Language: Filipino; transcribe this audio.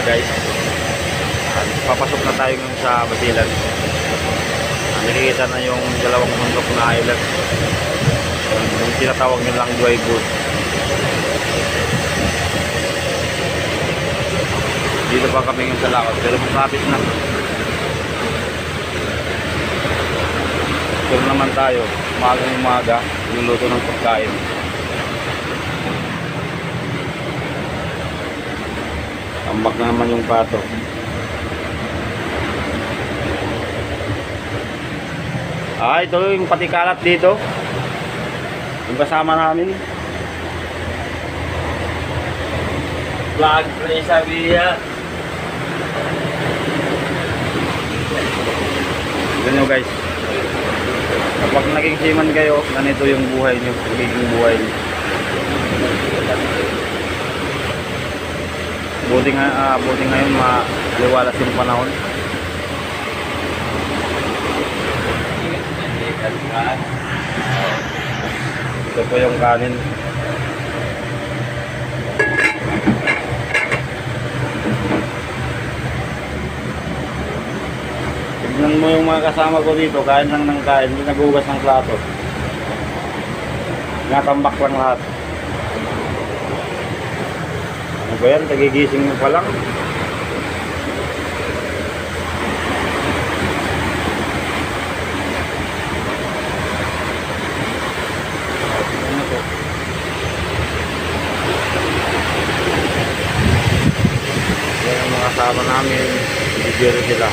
guys. At papasok na tayo ngayon sa Basilan. Nakikita na yung dalawang bundok na island. Yung tinatawag nilang Duay Good. Dito pa kami ngayon sa lakad, pero masapit na. Pero naman tayo, umaga, niluluto ng pagkain. Tambak na naman yung pato. Ito yung patikalat dito. Yung kasama namin. Vlog pre Sabia. Ganyan guys. Kapag naging seaman kayo, ganito yung buhay nyo, magiging buhay nyo. Buti ngayon maliwalas yung panahon. Ito po yung kanin. Tignan mo yung mga kasama ko dito, kain lang ng kain, hindi nagugas ng plato. Natambak lang lahat. Ano ba yan? Tagigising mo pa lang. Yan ang mga kasama namin, bibiro sila.